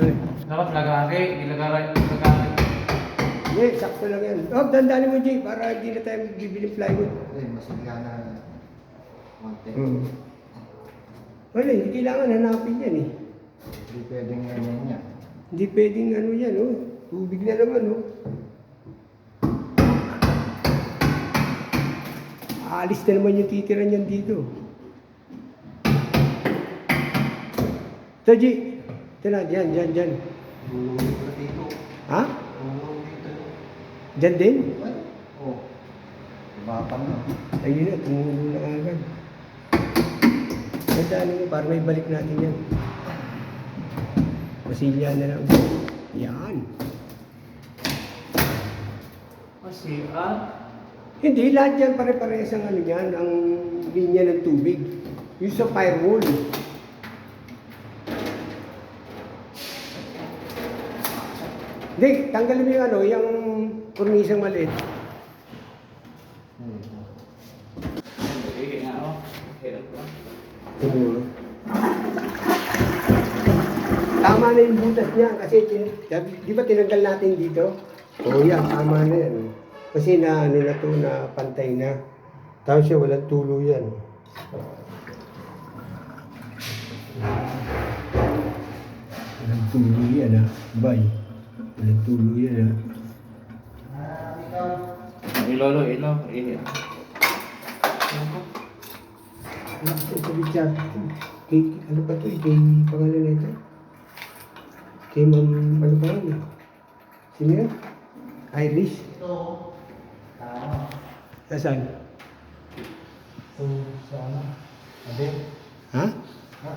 Ay. Dapat lagari, ilagari. Hindi, sakto lang yan. Oh, dandanin mo, Jay, para hindi na tayo bibili plywood. Masigla na konti. Wala, hindi kailangan hanapin yan eh. Hindi pwedeng ganyan niya. Hindi pwedeng ano yan, oh. Tubig na naman, oh. Aalis na naman yung titira niyan dito. Ito, G. Ito na, dyan. Buluhin ko dito. Ha? Buluhin dito. Dyan din? Ay, oh. Bapang na. Ayun na, tumulo na agad. Tandaan mo, para may balik natin yan. Masilya na lang. Yan. Kasi, Hindi, lahat yan pare-parehas ang ano yan, ang linya ng tubig. Yung sa firewall. Hindi, tanggalin mo yung ano, yung kurnisang maliit. Sige nga, oh. Hirap lang. Siguro. Tama na yung butas niya kasi di ba tinanggal natin dito? Oo yan, tama na yan. Kasi na ano na to, na pantay na. Tapos siya walang tulo yan. Walang tulo yan ha. Bye. Walang tulo yan ha. Ilolo, ilo. Ito sa Richard. Kay, ano pa to? Kay pangalan na ito? Kay Ma'am, ano pa yun? Sino yun? Irish? Nasaan? So, sa ano? Abi? Ha? Ha?